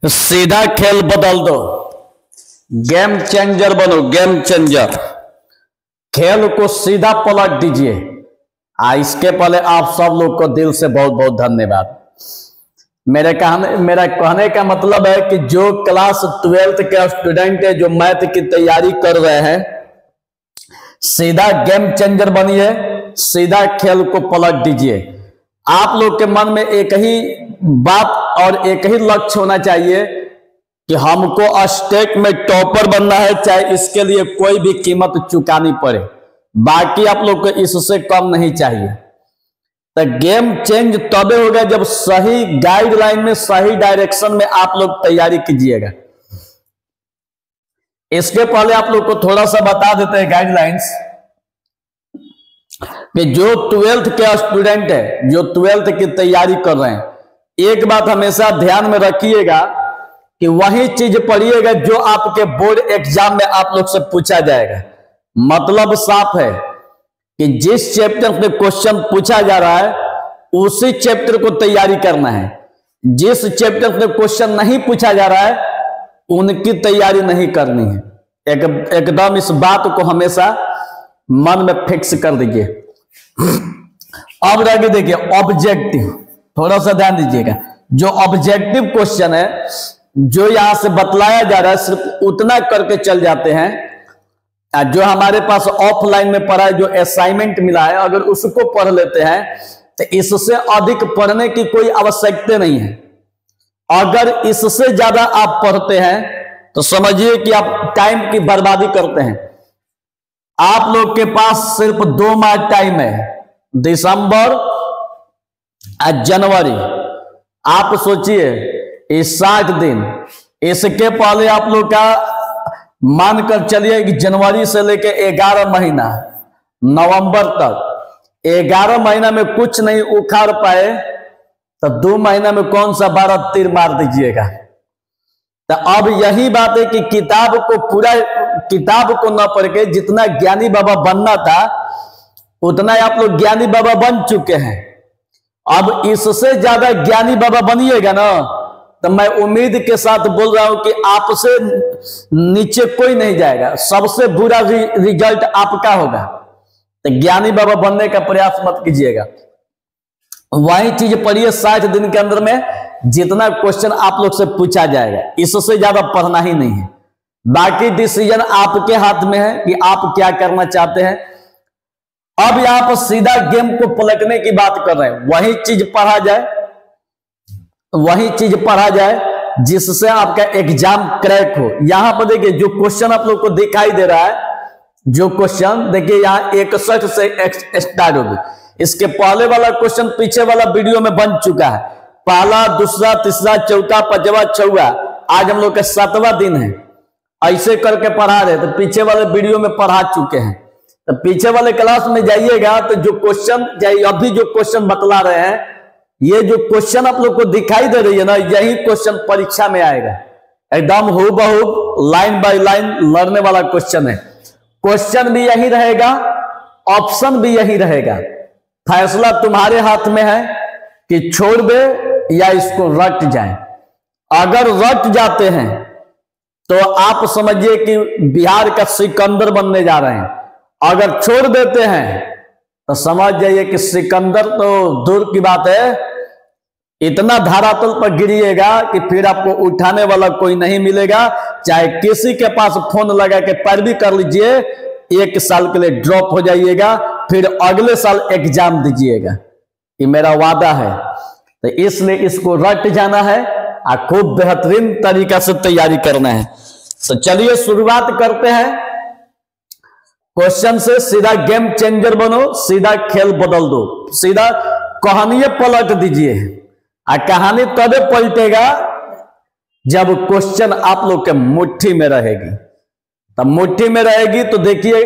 सीधा खेल बदल दो, गेम चेंजर बनो, गेम चेंजर। खेल को सीधा पलट दीजिए। इसके पहले आप सब लोग को दिल से बहुत बहुत धन्यवाद। मेरा कहने का मतलब है कि जो क्लास 12th के स्टूडेंट है, जो मैथ की तैयारी कर रहे हैं, सीधा गेम चेंजर बनिए, सीधा खेल को पलट दीजिए। आप लोग के मन में एक ही बात और एक ही लक्ष्य होना चाहिए कि हमको स्टेट में टॉपर बनना है, चाहे इसके लिए कोई भी कीमत चुकानी पड़े। बाकी आप लोग को इससे कम नहीं चाहिए। तो गेम चेंज तब होगा जब सही गाइडलाइन में, सही डायरेक्शन में आप लोग तैयारी कीजिएगा। इसके पहले आप लोग को थोड़ा सा बता देते हैं गाइडलाइंस कि जो 12th के स्टूडेंट है, जो 12th की तैयारी कर रहे हैं, एक बात हमेशा ध्यान में रखिएगा कि वही चीज पढ़िएगा जो आपके बोर्ड एग्जाम में आप लोग से पूछा जाएगा। मतलब साफ है कि जिस चैप्टर में क्वेश्चन पूछा जा रहा है उसी चैप्टर को तैयारी करना है। जिस चैप्टर में क्वेश्चन नहीं पूछा जा रहा है उनकी तैयारी नहीं करनी है। एकदम इस बात को हमेशा मन में फिक्स कर दीजिए। अब आगे देखिए ऑब्जेक्टिव, थोड़ा सा ध्यान दीजिएगा। जो ऑब्जेक्टिव क्वेश्चन है, जो यहां से बतलाया जा रहा है, सिर्फ उतना करके चल जाते हैं। जो हमारे पास ऑफलाइन में पढ़ा है, जो असाइनमेंट मिला है, अगर उसको पढ़ लेते हैं तो इससे अधिक पढ़ने की कोई आवश्यकता नहीं है। अगर इससे ज्यादा आप पढ़ते हैं तो समझिए कि आप टाइम की बर्बादी करते हैं। आप लोग के पास सिर्फ 2 माह टाइम है, दिसंबर और जनवरी। आप सोचिए इस 60 दिन, इसके पहले आप लोग का मानकर चलिए कि जनवरी से लेके 11 महीना, नवंबर तक 11 महीना में कुछ नहीं उखाड़ पाए तो 2 महीना में कौन सा 12 तीर मार दीजिएगा। तो अब यही बात है कि किताब को न पढ़ के जितना ज्ञानी बाबा बनना था उतना आप लोग ज्ञानी बाबा बन चुके हैं। अब इससे ज्यादा ज्ञानी बाबा बनिएगा ना, तो मैं उम्मीद के साथ बोल रहा हूं कि आपसे नीचे कोई नहीं जाएगा। सबसे बुरा रिजल्ट आपका होगा। तो ज्ञानी बाबा बनने का प्रयास मत कीजिएगा। वही चीज पढ़िए 60 दिन के अंदर में जितना क्वेश्चन आप लोग से पूछा जाएगा, इससे ज्यादा पढ़ना ही नहीं है। बाकी डिसीजन आपके हाथ में है कि आप क्या करना चाहते हैं। अब यहां पर सीधा गेम को पलटने की बात कर रहे हैं। वही चीज पढ़ा जाए जिससे आपका एग्जाम क्रैक हो। यहां पर देखिए जो क्वेश्चन आप लोग को दिखाई दे रहा है, जो क्वेश्चन देखिए यहां 61 से स्टार्ट होगी। इसके पहले वाला क्वेश्चन पीछे वाला वीडियो में बन चुका है। पहला, दूसरा, तीसरा, चौथा, पांचवा, छठवां, आज हम लोग का 7वां दिन है। ऐसे करके पढ़ा रहे तो पीछे वाले वीडियो में पढ़ा चुके हैं। तो पीछे वाले क्लास में जाइएगा तो जो क्वेश्चन, अभी जो क्वेश्चन बतला रहे हैं, ये जो क्वेश्चन आप लोग को दिखाई दे रही है ना, यही क्वेश्चन परीक्षा में आएगा। एकदम हूबहू लाइन बाय लाइन लड़ने वाला क्वेश्चन है। क्वेश्चन भी यही रहेगा, ऑप्शन भी यही रहेगा। फैसला तुम्हारे हाथ में है कि छोड़ दे या इसको रट जाए। अगर रट जाते हैं तो आप समझिए कि बिहार का सिकंदर बनने जा रहे हैं। अगर छोड़ देते हैं तो समझ जाइए कि सिकंदर तो दूर की बात है, इतना धरातल पर गिरिएगा कि फिर आपको उठाने वाला कोई नहीं मिलेगा। चाहे किसी के पास फोन लगा के पैरवी कर लीजिए, 1 साल के लिए ड्रॉप हो जाइएगा, फिर अगले साल एग्जाम दीजिएगा। ये मेरा वादा है। तो इसलिए इसको रट जाना है और खूब बेहतरीन तरीका से तैयारी करना है। तो चलिए शुरुआत करते हैं क्वेश्चन से। सीधा गेम चेंजर बनो, सीधा खेल बदल दो, सीधा कहानी पलट दीजिए। और कहानी तब पलटेगा जब क्वेश्चन आप लोग के मुट्ठी में रहेगी। तब मुट्ठी में रहेगी तो देखिए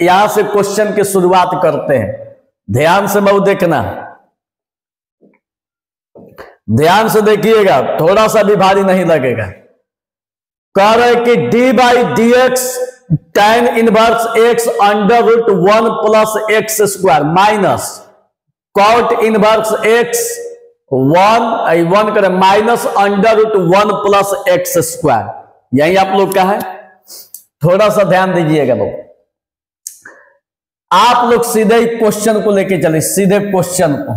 यहां से क्वेश्चन की शुरुआत करते हैं। ध्यान से बहुत देखना, ध्यान से देखिएगा, थोड़ा सा भी भारी नहीं लगेगा। कह रहे कि d/dx tan inverse x √1 + x² minus cot inverse x one करें minus under root 1 plus x square, यही आप लोग का है। थोड़ा सा ध्यान दीजिएगा लोग, आप लोग सीधे ही क्वेश्चन को लेके चले, सीधे क्वेश्चन को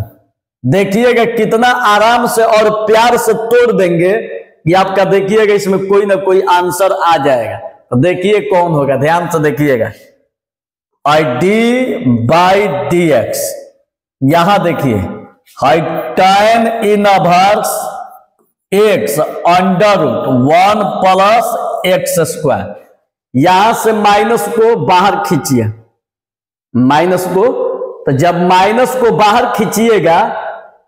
देखिएगा कितना आराम से और प्यार से तोड़ देंगे कि आपका देखिएगा इसमें कोई ना कोई आंसर आ जाएगा। तो देखिए कौन होगा, ध्यान से देखिएगा। I d by d x, यहां देखिए tan inverse x under root 1 plus x square, यहां से माइनस को बाहर खींचिए, माइनस को, तो जब माइनस को बाहर खींचिएगा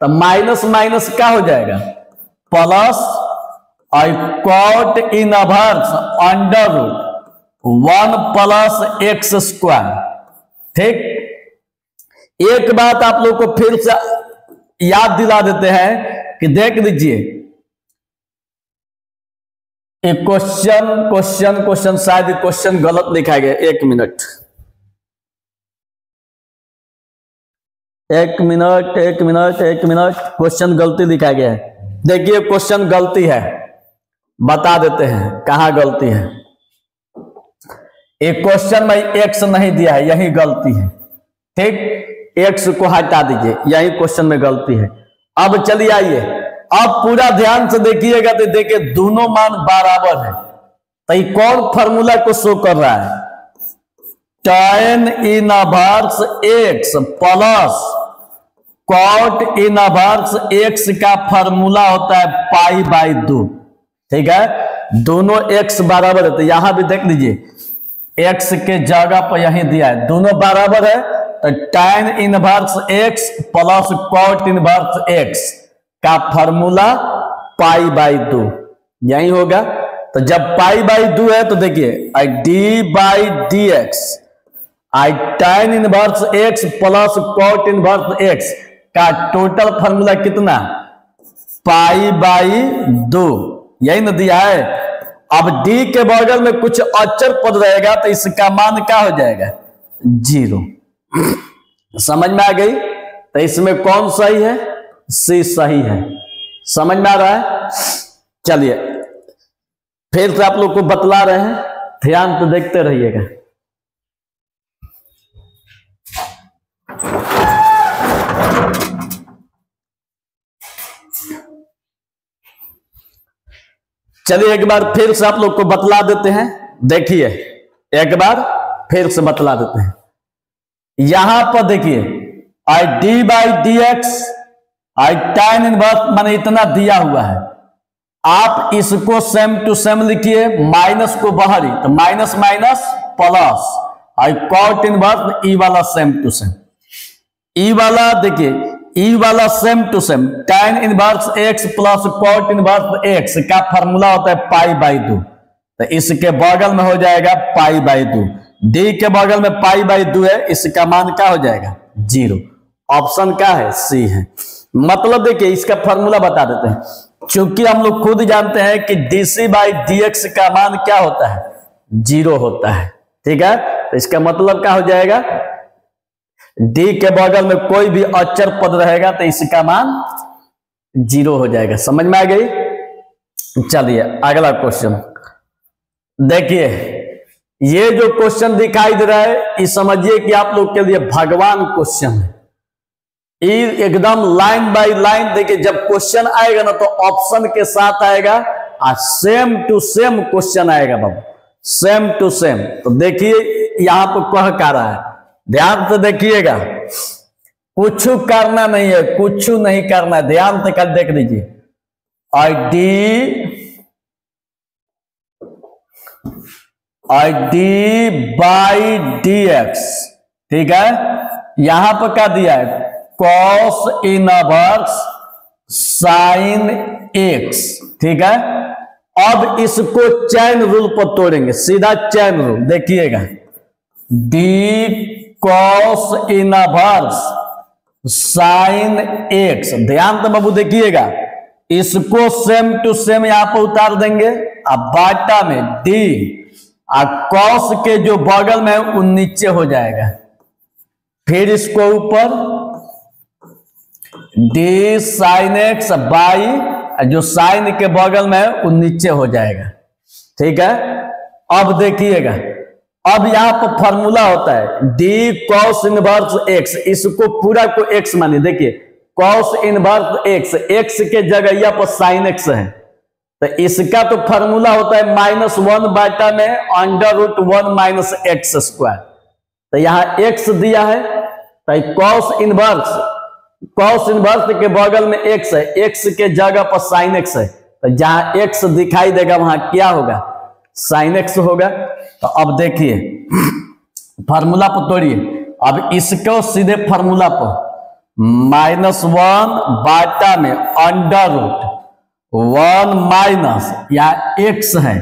तो माइनस माइनस क्या हो जाएगा, plus I cot inverse under root 1 plus x square. ठीक, एक बात आप लोग को फिर से याद दिला देते हैं कि देख लीजिए एक क्वेश्चन शायद क्वेश्चन गलत लिखा गया, एक मिनट क्वेश्चन गलती लिखा गया है। देखिए क्वेश्चन गलती है, बता देते हैं कहां गलती है। एक क्वेश्चन में एक्स नहीं दिया है, यही गलती है। ठीक, एक्स को हटा दीजिए, यही क्वेश्चन में गलती है। अब चलिए आइए, अब पूरा ध्यान से देखिएगा तो देखिए दोनों मान बराबर है। तो ये कौन फॉर्मूला को शो कर रहा है, tan inverse x plus cot inverse x का फॉर्मूला होता है पाई बाई 2। ठीक है, दोनों एक्स बराबर है, तो यहां भी देख लीजिए एक्स के जगह पर यही दिया है, दोनों बराबर है। तो tan inverse x plus cot inverse x का फॉर्मूला पाई बाई 2, यही होगा। तो जब पाई बाई 2 है तो देखिए I d by d x, I tan inverse x plus cot inverse x का टोटल फॉर्मूला कितना, पाई बाई 2, यही ना दिया है। अब डी के बगल में कुछ अचर पद रहेगा तो इसका मान क्या हो जाएगा, 0। समझ में आ गई। तो इसमें कौन सही है, सी सही है। समझ में आ रहा है। चलिए फिर से आप लोग को बतला रहे हैं, ध्यान तो देखते रहिएगा। चलिए एक बार फिर से आप लोग को बतला देते हैं, देखिए एक बार फिर से बतला देते हैं। यहां पर देखिए I d by d x, I tan inverse माने इतना दिया हुआ है, आप इसको सेम टू सेम लिखिए, माइनस को बाहर ही, तो minus minus plus I cot inverse e वाला सेम टू सेम, ई वाला देखिए ई वाला same to same, tan inverse x plus cot inverse x का फॉर्मूला होता है पाई बाई 2, तो इसके बगल में हो जाएगा पाई बाई 2, डी के बगल में पाई बाई 2 है, इसका मान क्या हो जाएगा, 0। ऑप्शन क्या है, सी है। मतलब देखिए इसका फॉर्मूला बता देते हैं, चूंकि हम लोग खुद जानते हैं कि डीसी बाई डीएक्स का मान क्या होता है, 0 होता है। ठीक है, तो इसका मतलब क्या हो जाएगा, डी के बगल में कोई भी अचर पद रहेगा तो इसका मान 0 हो जाएगा। समझ में आ गई। चलिए अगला क्वेश्चन देखिए, ये जो क्वेश्चन दिखाई दे रहा है ये समझिए कि आप लोग के लिए भगवान क्वेश्चन है। ये एकदम लाइन बाय लाइन देखिए, जब क्वेश्चन आएगा ना तो ऑप्शन के साथ आएगा और सेम टू सेम क्वेश्चन आएगा बाबू, सेम टू सेम। तो देखिए यहां पर कह क्या रहा है, ध्यान से देखिएगा, कुछ करना नहीं है, कुछ नहीं करना है, ध्यान से कर देख लीजिए। आई डी बाई डी एक्स, ठीक है, यहां पर क्या दिया है, कॉस इनवर्स साइन एक्स। ठीक है, अब इसको चैन रूल पर तोड़ेंगे, सीधा चैन रूल देखिएगा, D cos inverse sine x, ध्यान तो बाबू देखिएगा, इसको सेम टू सेम यहां पर उतार देंगे, अब बाटा में डी और कॉस के जो बगल में वो नीचे हो जाएगा, फिर इसको ऊपर डी साइन एक्स बाई जो साइन के बगल में है वो नीचे हो जाएगा। ठीक है, अब देखिएगा, अब यहां पर फॉर्मूला होता है डी कॉस इनवर्स एक्स, इसको पूरा को एक्स मानिए। देखिए कॉस इनवर्स एक्स, एक्स के जगह यहाँ पर साइन एक्स है, तो इसका तो फॉर्मूला होता है -1 बाटा में √1 माइनस एक्स स्क्वायर। तो यहाँ एक्स दिया है, तो कॉस इनवर्स के बगल में एक्स है, एक्स के जगह पर साइन एक्स है, तो जहां एक्स दिखाई देगा वहां क्या होगा, साइन एक्स होगा। तो अब देखिए फार्मूला पर तोड़िए, अब इसको सीधे फार्मूला पर -1 बाटा में √1 माइनस या एक्स है,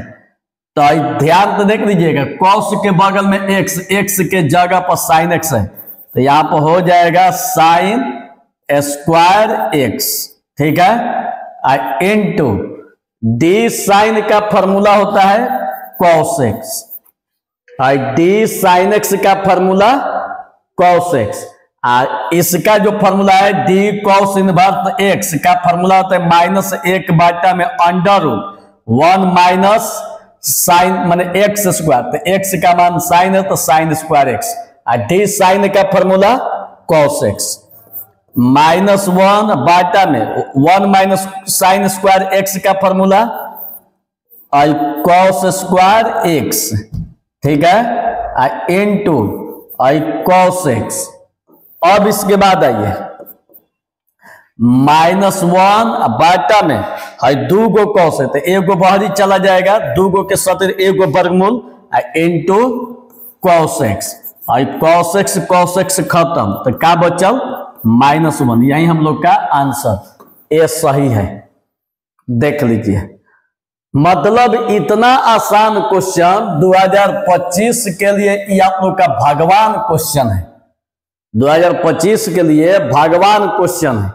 तो ध्यान तो देख लीजिएगा कॉस के बगल में एक्स, एक्स के जगह पर साइन एक्स है, तो यहां पर हो जाएगा साइन स्क्वायर एक्स। ठीक है, इनटू डी साइन का फॉर्मूला होता है cos x, d sine x का फॉर्मूला कॉस एक्स, इसका जो फॉर्मूला है डी कॉस इनवर्स एक्स का फॉर्मूला होता है -1 बाटा में √1 माइनस साइन माने एक्स स्क्वायर, तो एक्स का मान साइन है तो sine square x, d sine का फॉर्मूला कॉस एक्स, -1 बाटा में 1 माइनस साइन स्क्वायर एक्स का फॉर्मूला कॉस स्क्वायर एक्स। ठीक है, इनटू कॉस एक्स। अब इसके बाद आइए -1 बाटा में दो गो कॉस है, तो एक गो बाहरी चला जाएगा, दो गो के सतिर एक गो वर्गमूल into cos x, cos x खत्म, तो क्या बचल -1। यही हम लोग का आंसर ए सही है। देख लीजिए, मतलब इतना आसान क्वेश्चन 2025 के लिए ये आप लोग का भगवान क्वेश्चन है, 2025 के लिए भगवान क्वेश्चन है।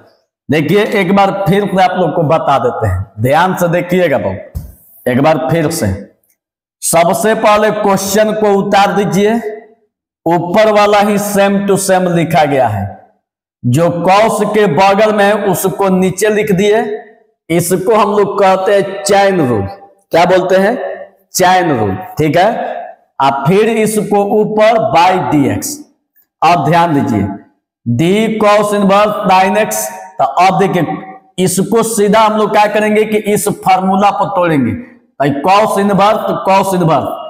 देखिए एक बार फिर से आप लोग को बता देते हैं, ध्यान से देखिएगा बहुत, एक बार फिर से। सबसे पहले क्वेश्चन को उतार दीजिए, ऊपर वाला ही सेम टू सेम लिखा गया है, जो कॉस के बगल में है उसको नीचे लिख दिए, इसको हम लोग कहते हैं चैन रूल। क्या बोलते हैं, चैन रूल। ठीक है, अब फिर इसको ऊपर बाई dx। अब ध्यान दीजिए D cos inverse sine x, तो अब देखिए इसको सीधा हम लोग क्या करेंगे कि इस फार्मूला पर तोड़ेंगे, कॉस इनवर्स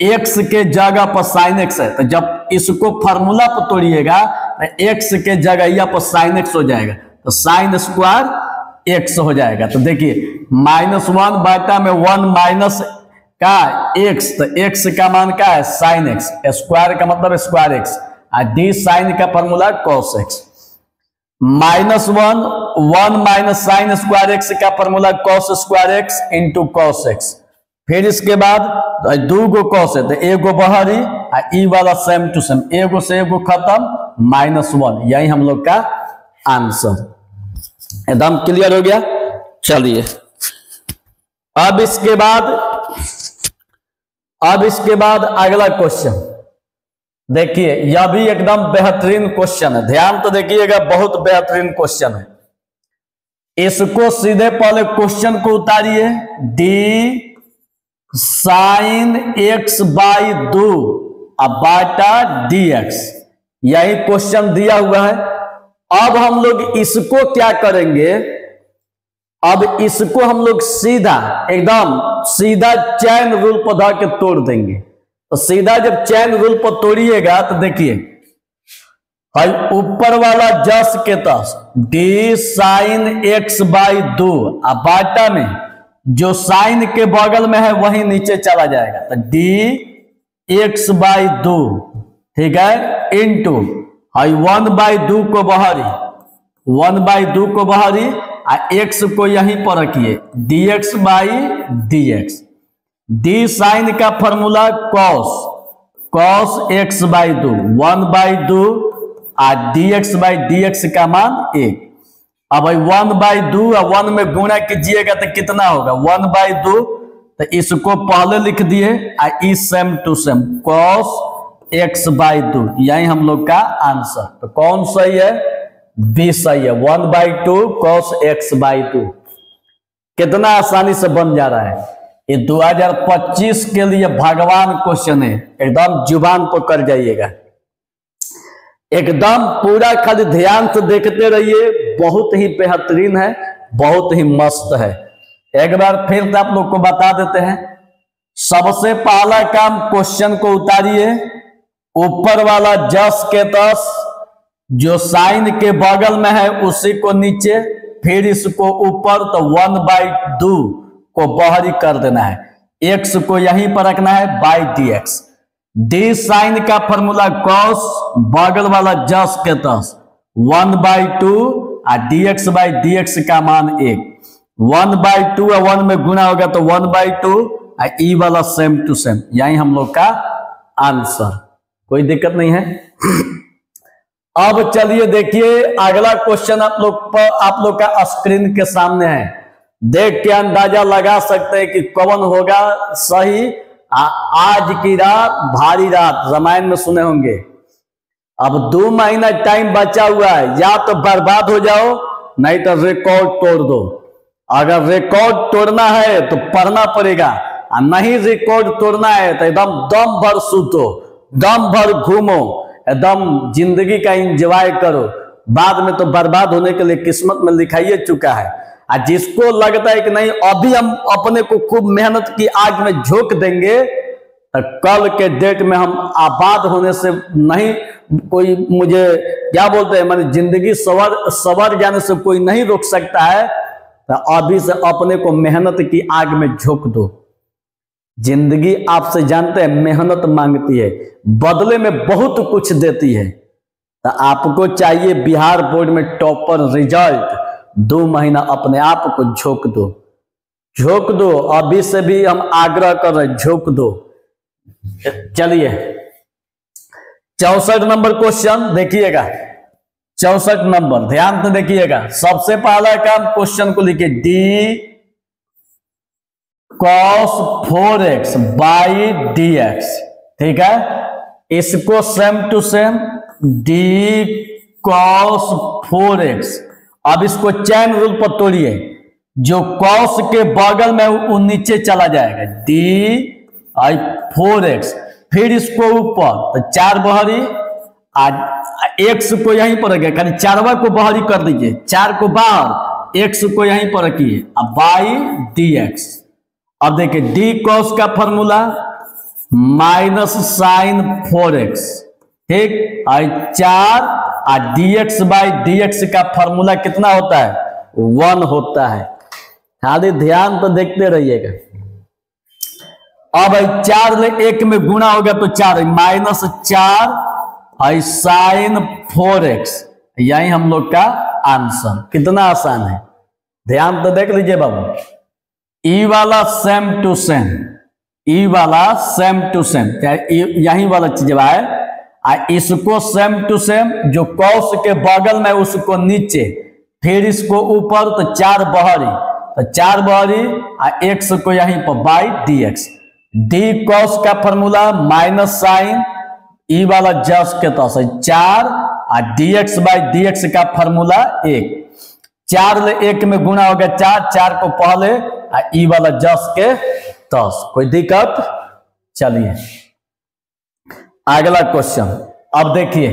एक्स के जगह पर साइन एक्स है, तो जब इसको फार्मूला पर तोड़िएगा तो एक्स के जगह यहाँ पर साइन एक्स हो जाएगा, तो साइन स्क्वायर एक्स हो जाएगा। तो देखिए -1 बाटा में 1 माइनस का एक्स, तो एक्स का मान क्या है, साइन एक्स, स्क्वायर का मतलब स्क्वायर एक्स, और डी साइन का formula cos x, -1 minus sine square x का formula cos square x into cos x. फिर इसके बाद दो गो कॉस है, तो एक गो बहरी, ई वाला सेम टू सेम, एगो से एगो खत्म, -1। यही हम लोग का आंसर। एकदम क्लियर हो गया। चलिए अब इसके बाद अगला क्वेश्चन देखिए, यह भी एकदम बेहतरीन क्वेश्चन है, ध्यान तो देखिएगा, बहुत बेहतरीन क्वेश्चन है। इसको सीधे पहले क्वेश्चन को उतारिए, डी साइन एक्स बाई 2 बाटा dx, यही क्वेश्चन दिया हुआ है। अब हम लोग इसको क्या करेंगे, अब इसको हम लोग सीधा एकदम सीधा चैन रूल पर धा के तोड़ देंगे। तो सीधा जब चैन रूल पर तोड़िएगा तो देखिए ऊपर वाला जस के तस डी साइन एक्स बाई 2 बाटा में जो साइन के बगल में है वही नीचे चला जाएगा, तो डी एक्स बाई 2, ठीक है, इंटू 1/2 को बहरी, 1/2 को बहरी, एक्स को यहीं पर रखिए, dx by dx। D sine का formula cos x by 2, 1/2 dx by dx का मान 1। अब 1/2 और 1 में गुणा कीजिएगा तो कितना होगा, 1/2, तो इसको पहले लिख दिए, ई same to same cos x by 2, यही हम लोग का आंसर। तो कौन सही है, बी सही है, 1/2 cos x/2। कितना आसानी से बन जा रहा है। ये 2025 के लिए भगवान क्वेश्चन है, एकदम जुबान पर कर जाइएगा, एकदम पूरा खाली ध्यान से देखते रहिए, बहुत ही बेहतरीन है, बहुत ही मस्त है। एक बार फिर से आप लोग को बता देते हैं। सबसे पहला काम, क्वेश्चन को उतारिए, ऊपर वाला जस के तस, जो साइन के बगल में है उसी को नीचे, फिर इसको ऊपर, तो 1/2 को बाहरी कर देना है, x को यहीं पर रखना है बाई dx। डी साइन का फॉर्मूला cos, बगल वाला जस के तस 1/2 और dx/dx का मान 1, 1/2 और 1 में गुना होगा तो 1/2 और ई वाला सेम टू सेम, यही हम लोग का आंसर, कोई दिक्कत नहीं है। अब चलिए देखिए अगला क्वेश्चन आप लोग का स्क्रीन के सामने है, देख के अंदाजा लगा सकते हैं कि कौन होगा सही। आज की रात भारी रात, रामायण में सुने होंगे। अब 2 महीना टाइम बचा हुआ है, या तो बर्बाद हो जाओ नहीं तो रिकॉर्ड तोड़ दो। अगर रिकॉर्ड तोड़ना है तो पढ़ना पड़ेगा, और नहीं रिकॉर्ड तोड़ना है तो एकदम दम भर सूतो, दम भर घूमो, एकदम जिंदगी का एंजॉय करो। बाद में तो बर्बाद होने के लिए किस्मत में लिखा ही चुका है। और जिसको लगता है कि नहीं अभी हम अपने को खूब मेहनत की आग में झोंक देंगे, तो कल के डेट में हम आबाद होने से नहीं, कोई मुझे क्या बोलते हैं, मैंने जिंदगी सवर जाने से कोई नहीं रोक सकता है। तो अभी से अपने को मेहनत की आग में झोंक दो। जिंदगी आपसे जानते हैं मेहनत मांगती है, बदले में बहुत कुछ देती है। तो आपको चाहिए बिहार बोर्ड में टॉपर रिजल्ट, 2 महीना अपने आप को झोंक दो, झोंक दो। अभी से भी हम आग्रह कर रहे, झोंक दो। चलिए 64 नंबर क्वेश्चन देखिएगा, 64 नंबर ध्यान से देखिएगा। सबसे पहला काम, क्वेश्चन को लिखिए d cos 4x by dx, ठीक है। इसको same to same d cos 4x, अब इसको चैन रूल पर तोड़िए, जो cos के बगल में वो नीचे चला जाएगा, d/4x, फिर इसको ऊपर तो 4 बहरी, x को यहीं पर रखिए, खाली 4वां को बहरी कर दीजिए, 4 को बाहर, x को यहीं पर रखिए, अब बाई dx। अब देखिए d cos का फॉर्मूला माइनस साइन 4x, ठीक, और 4 और dx/dx का फॉर्मूला कितना होता है, 1 होता है। खाली ध्यान तो देखते रहिएगा। अब 4 ले 1 में गुणा होगा तो 4, माइनस 4 और साइन 4x, यही हम लोग का आंसर। कितना आसान है, ध्यान तो देख लीजिए बाबू। ई वाला सेम टू सेम, ई वाला सेम टू सेम, यही वाला चीज है। इसको सेम टू सेम, जो cos के बगल में उसको नीचे, फिर इसको ऊपर तो 4 बहरी, तो 4 बहरी और x को यहीं पर बाई dx। d cos का फॉर्मूला माइनस साइन ई वाला जस के तस 4 और dx/dx का फॉर्मूला 1, 4 ले 1 में गुणा हो गया 4, 4 को पहले और ई वाला जस के तस। कोई दिक्कत? चलिए अगला क्वेश्चन। अब देखिए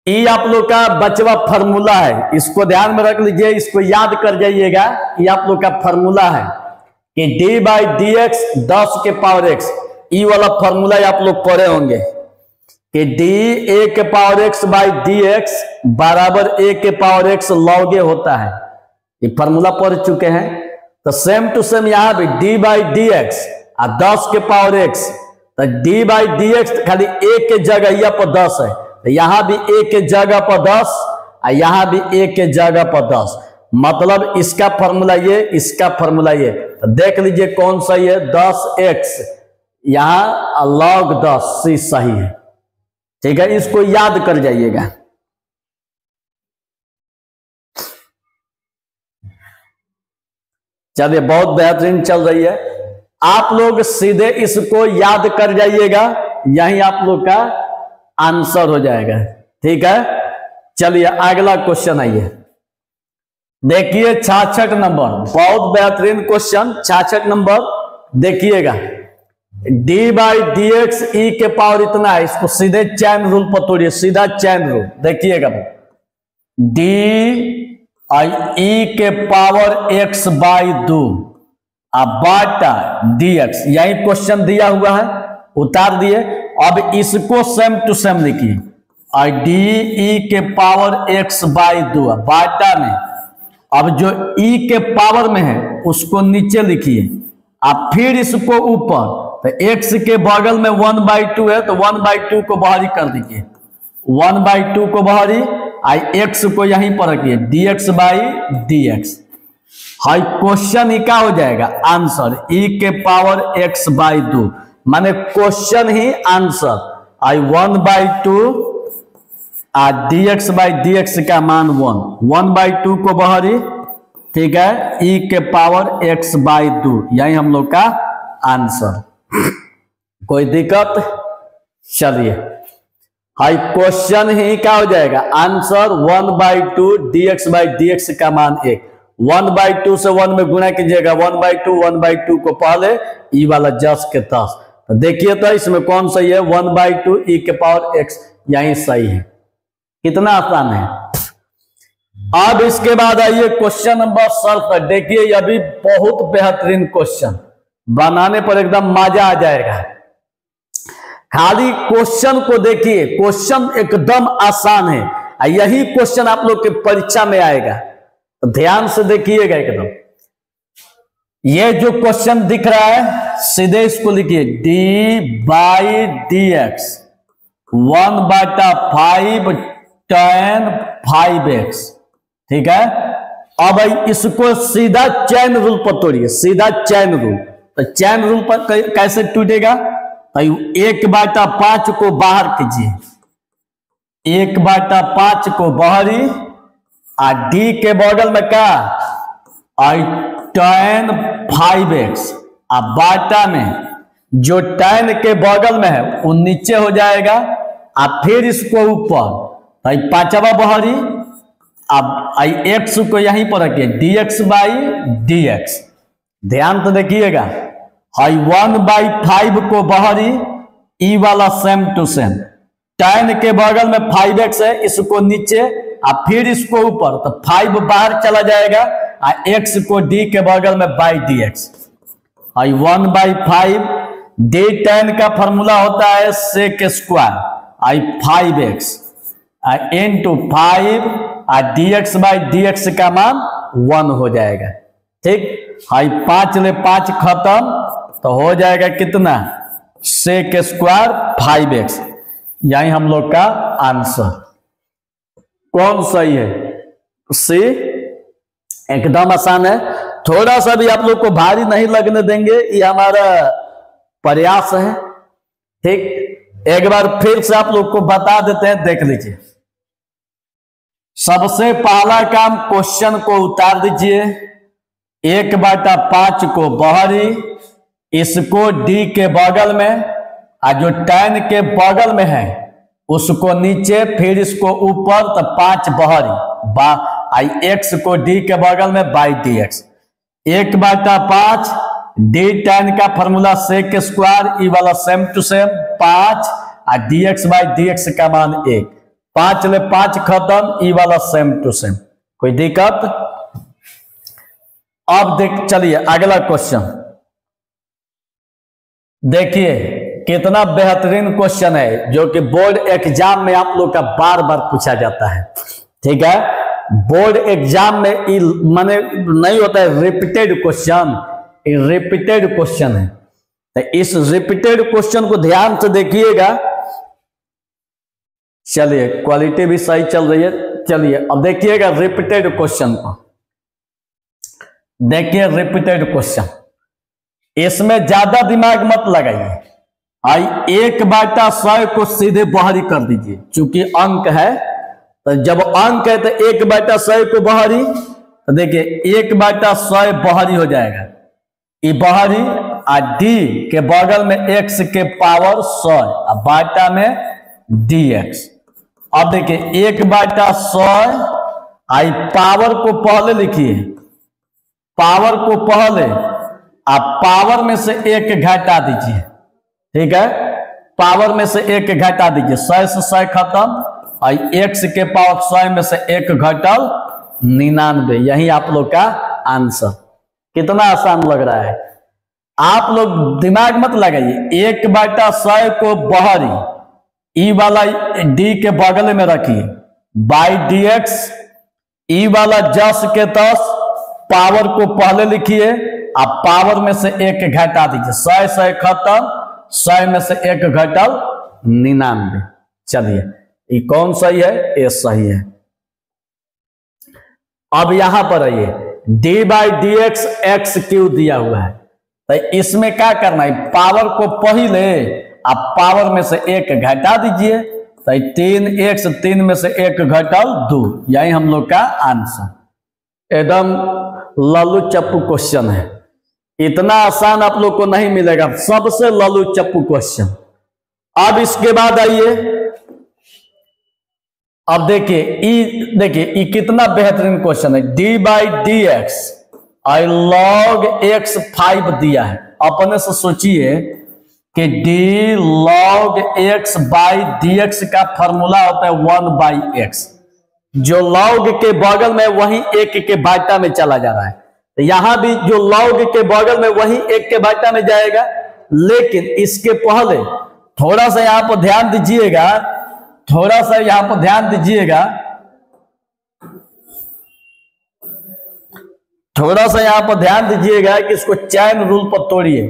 ई आप लोग का बचवा फॉर्मूला है, इसको ध्यान में रख लीजिए, इसको याद कर जाइएगा। ये आप लोग का फॉर्मूला है कि d/dx 10 के पावर x, ई वाला फॉर्मूला आप लोग पढ़े होंगे कि d a के पावर x/dx बराबर a के पावर x log a होता है। ये फॉर्मूला पढ़ चुके हैं। तो सेम टू सेम यहां भी d/dx और 10 के पावर x, तो d/dx खाली a के जगह यहाँ पर 10 है, तो यहां भी a के जगह पर 10 और यहां भी a के जगह पर 10, मतलब इसका फॉर्मूला ये, इसका फॉर्मूला ये। तो देख लीजिए कौन सही है, 10x यहां log 10 सी सही है, ठीक है। इसको याद कर जाइएगा। चलिए बहुत बेहतरीन चल रही है, आप लोग सीधे इसको याद कर जाइएगा, यही आप लोग का आंसर हो जाएगा, ठीक है। चलिए अगला क्वेश्चन आइए, देखिए 66 नंबर, बहुत बेहतरीन क्वेश्चन। 66 नंबर देखिएगा, डी बाई डी एक्स ई के पावर इतना है, इसको सीधे चैन रूल पर तोड़िए, सीधा चैन रूल। देखिएगा डी आई ई के power x by 2 Bata D x, यही क्वेश्चन दिया हुआ है, उतार दिए। अब इसको सेम टू सेम लिखिए, आई डी ई के पावर एक्स बाई 2 बाटा में, अब जो ई के पावर में है उसको नीचे लिखिए, आप फिर इसको ऊपर, तो x के बगल में 1/2 है तो 1/2 को बाहरी कर दीजिए, 1/2 को बाहरी, आई x को यहीं पर रखिए, dx बाई dx। हाई क्वेश्चन ही क्या हो जाएगा, आंसर e के पावर x बाई 2, माने क्वेश्चन ही आंसर, आई 1/2 dx बाई dx का मान 1/2 को बाहरी, ठीक है, e के पावर x बाई 2, यही हम लोग का आंसर। कोई दिक्कत, चलिए हाई क्वेश्चन ही क्या हो जाएगा, आंसर 1/2 dx बाई dx का मान 1, 1/2 से 1 में गुणा कीजिएगा, 1/2 को पहले ई वाला जस के तस, तो देखिए तो इसमें कौन सही है, 1/2 ई के पावर x, यही सही है। कितना आसान है। अब इसके बाद आइए क्वेश्चन नंबर 7, देखिए यह भी बहुत बेहतरीन क्वेश्चन, बनाने पर एकदम मजा आ जाएगा। खाली क्वेश्चन को देखिए, क्वेश्चन एकदम आसान है, यही क्वेश्चन आप लोग के परीक्षा में आएगा, तो ध्यान से देखिएगा एकदम। ये जो क्वेश्चन दिख रहा है सीधे इसको लिखिए, D by d x 1/5 tan 5x, ठीक है। अब इसको सीधा चैन रूल पर तोड़िए, सीधा चैन रूल, तो चैन रूल पर कैसे टूटेगा, 1/5 को बाहर कीजिए, 1/5 को बाहरी, डी के बगल में क्या, tan 5x, बाटा में जो tan के बगल में है वो नीचे हो जाएगा, फिर इसको ऊपर, 5वां बाहरी, अब x को यहीं पर रखिए, dx बाई dx। ध्यान तो देखिएगा, 1/5 को बाहरी, ई वाला सेम टू सेम, tan के बगल में 5x है, इसको नीचे, फिर इसको ऊपर, तो 5 बाहर चला जाएगा, x को d के बगल में बाई dx, 1/5 d tan का फॉर्मूला होता है sec square, 5x into 5, dx by dx का मान 1 हो जाएगा, ठीक। 5 ले 5 खत्म, तो हो जाएगा कितना, sec स्क्वायर 5x, यही हम लोग का आंसर। कौन सही है, सी, एकदम आसान है, थोड़ा सा भी आप लोग को भारी नहीं लगने देंगे, ये हमारा प्रयास है, ठीक। एक बार फिर से आप लोग को बता देते हैं, देख लीजिए। सबसे पहला काम, क्वेश्चन को उतार दीजिए, 1/5 को बाहरी, इसको डी के बगल में, जो tan के बगल में है उसको नीचे, फिर इसको ऊपर, तो 5 बाहरी, x को डी के बगल में बाई dx, 1/5 डी tan का फॉर्मूला sec स्क्वायर, ई वाला same to same 5, dx by dx का मान 1, 5 ले 5 खत्म, ई वाला सेम टू सेम। कोई दिक्कत। अब चलिए अगला क्वेश्चन देखिए, कितना बेहतरीन क्वेश्चन है, जो कि बोर्ड एग्जाम में आप लोग का बार बार पूछा जाता है, ठीक है। बोर्ड एग्जाम में माने नहीं होता है रिपीटेड क्वेश्चन, रिपीटेड क्वेश्चन है, तो इस रिपीटेड क्वेश्चन को ध्यान से देखिएगा। चलिए क्वालिटी भी सही चल रही है, चलिए अब देखिएगा रिपीटेड क्वेश्चन को, देखिए रिपीटेड क्वेश्चन, इसमें ज्यादा दिमाग मत लगाइए, 1/100 को सीधे बाहरी कर दीजिए, क्योंकि अंक है, तो जब अंक है तो 1/100 को बाहरी, तो देखिए 1/100 बाहरी हो जाएगा, ये बाहरी, डी के बगल में x के पावर 100, बाटा में dx, अब देखिए 1/100, आई पावर को पहले लिखिए, पावर को पहले आप पावर में से 1 घटा दीजिए, ठीक है, पावर में से 1 घटा दीजिए, 100 से 100 खत्म, और x के पावर 100 में से 1 घटल 99। यही आप लोग का आंसर। कितना आसान लग रहा है। आप लोग दिमाग मत लगाइए, 1/100 को बहरी ई वाला डी के बगल में रखिए, बाई dx, ई वाला जस के तस, पावर को पहले लिखिए, आप पावर में से 1 घटा दीजिए, 100 100 खत्म, 100 में से 1 घटल 99। चलिए ये कौन सही है, ये सही है। अब यहां पर आइए, d/dx एक्स क्यू दिया हुआ है, तो इसमें क्या करना है, पावर को पहले आप पावर में से 1 घटा दीजिए, तो 3x, 3 में से 1 घटल 2, यही हम लोग का आंसर। एकदम लल्लू चप्पू क्वेश्चन है, इतना आसान आप लोग को नहीं मिलेगा, सबसे लल्लू चप्पू क्वेश्चन। अब इसके बाद आइए, अब देखिए ई कितना बेहतरीन क्वेश्चन है। d/dx आई log x 5 दिया है, अपने से सोचिए कि d log x by dx का फॉर्मूला होता है 1/x, जो log के बगल में वही 1 के बाटा में चला जा रहा है, तो यहां भी जो log के बगल में वही 1 के बाटा में जाएगा। लेकिन इसके पहले थोड़ा सा यहां पर ध्यान दीजिएगा, थोड़ा सा यहां पर ध्यान दीजिएगा, थोड़ा सा यहां पर ध्यान दीजिएगा कि इसको चैन रूल पर तोड़िए।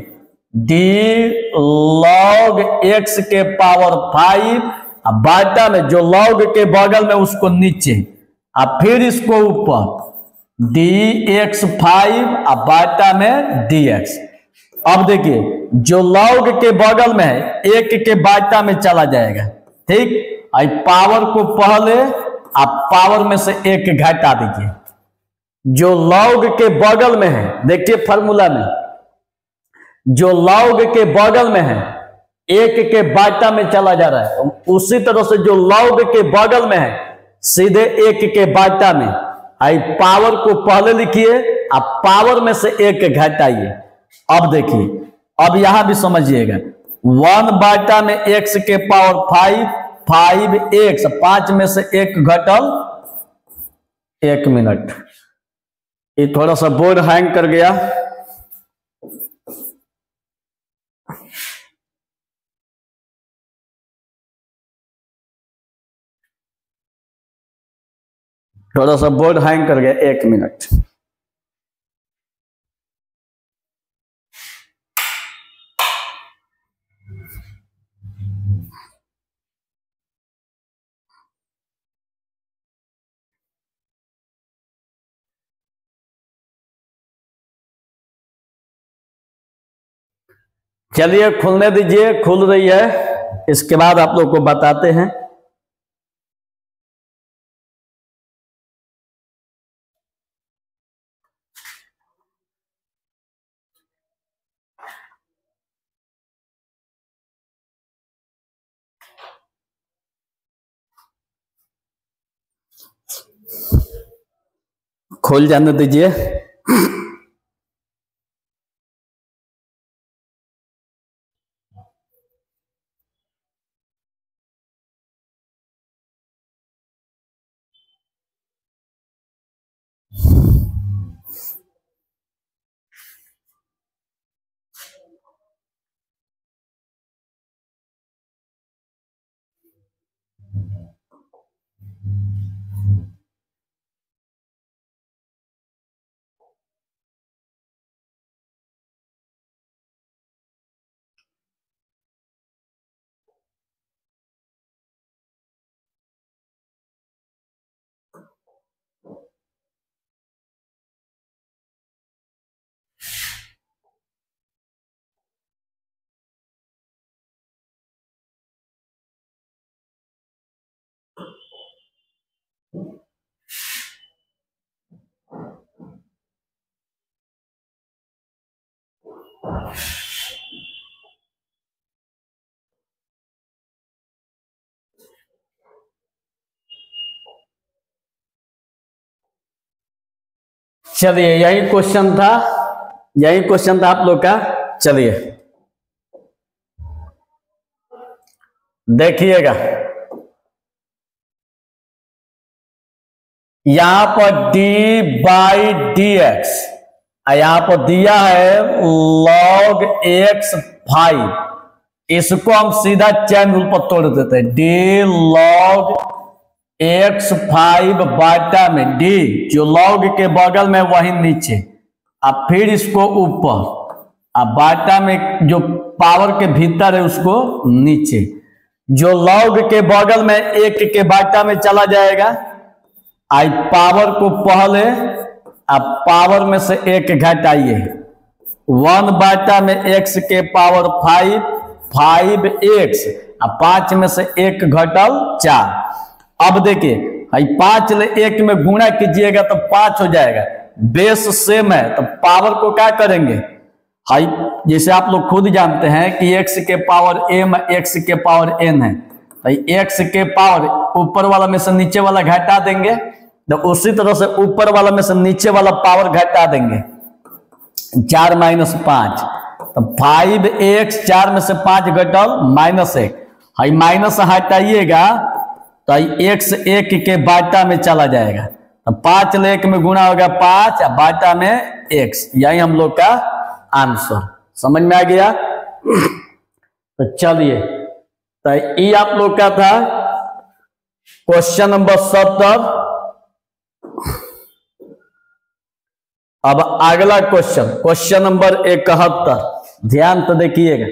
d log x के पावर 5, अब बाटा में जो log के बगल में उसको नीचे, अब फिर इसको ऊपर dx5, अब बाटा में dx। अब देखिए जो log के बगल में है 1 के बाटा में चला जाएगा, ठीक। आई पावर को पहले आप पावर में से 1 घटा दीजिए, जो log के बगल में है, देखिए फार्मूला में जो log के बगल में है 1 के बाटा में चला जा रहा है, उसी तरह से जो log के बगल में है सीधे 1 के बाटा में, आई पावर को पहले लिखिए, आप पावर में से 1 घटाइए। अब देखिए, अब यहां भी समझिएगा, 1/, में x के पावर 5, 5x, 5 में से 1 घटल 1 मिनट। ये थोड़ा सा बोर्ड हैंग कर गया, थोड़ा सा बोर्ड हैंग कर गया, 1 मिनट। चलिए खुलने दीजिए, खुल रही है, इसके बाद आप लोग को बताते हैं। खोल जाने दीजिए। चलिए यही क्वेश्चन था, आप लोग का। चलिए देखिएगा, यहां पर d/dx, यहां पर दिया है log x5, इसको हम सीधा चैन रूल पर तोड़ देते हैं। d log x5 बाटा में d, जो log के बगल में वही नीचे, अब फिर इसको ऊपर, अब बाटा में जो पावर के भीतर है उसको नीचे, जो log के बगल में 1 के बाटा में चला जाएगा। आई पावर को पहले, अब पावर में से 1 घटाइए, 1 बाटा में x के पावर 5, 5x, अब 5 में से 1 घटल 4। अब देखिए 5 ले 1 में गुणा कीजिएगा तो 5 हो जाएगा, बेस सेम है तो पावर को क्या करेंगे, हाई जैसे आप लोग खुद जानते हैं कि x के पावर m x के पावर n है, तो x के पावर ऊपर वाला में से नीचे वाला घटा देंगे, तो उसी तरह से ऊपर वाला में से नीचे वाला पावर घटा देंगे। 4 - 5 तो 5x, 4 में से 5 घटल -1, हाई माइनस हटाइएगा तो x 1 के बाटा में चला जाएगा, तो 5 ले 1 में गुणा होगा 5, बाटा में x, यही हम लोग का आंसर। समझ में आ गया? तो चलिए, तो ये आप लोग का था क्वेश्चन नंबर 70। अब अगला क्वेश्चन नंबर 71, ध्यान तो देखिएगा।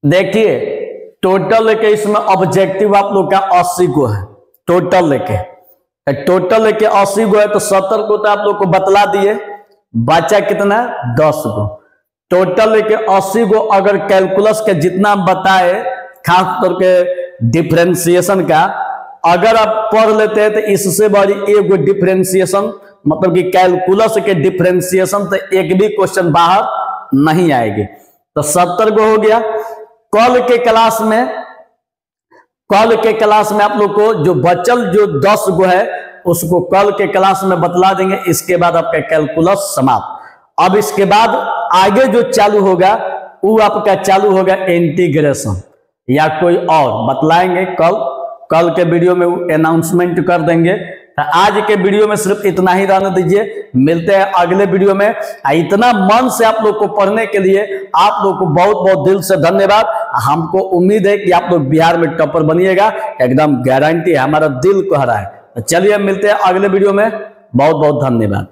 देखिए टोटल लेके इसमें ऑब्जेक्टिव आप लोग का 80 को है, टोटल लेके 80 को है, तो 70 को तो आप लोग को बतला दिए, बचा कितना 10 को। टोटल लेके 80 को अगर कैलकुलस के जितना बताए, खास तौर के डिफरेंशिएशन का, अगर आप पढ़ लेते हैं तो इससे बड़ी एक डिफरेंशिएशन, मतलब कि कैलकुलस के डिफरेंशिएशन, तो एक भी क्वेश्चन बाहर नहीं आएगी। तो 70 को हो गया। कल के क्लास में आप लोग को जो बचल जो 10 गो है उसको कल के क्लास में बतला देंगे। इसके बाद आपका कैलकुलस समाप्त। अब इसके बाद आगे जो चालू होगा वो आपका चालू होगा इंटीग्रेशन या कोई और बतलाएंगे, कल के वीडियो में अनाउंसमेंट कर देंगे। तो आज के वीडियो में सिर्फ इतना ही रहने दीजिए, मिलते हैं अगले वीडियो में। इतना मन से आप लोग को पढ़ने के लिए आप लोग को बहुत बहुत दिल से धन्यवाद। हमको उम्मीद है कि आप लोग बिहार में टॉपर बनिएगा, एकदम गारंटी है, हमारा दिल को हरा है। तो चलिए मिलते हैं अगले वीडियो में, बहुत बहुत धन्यवाद।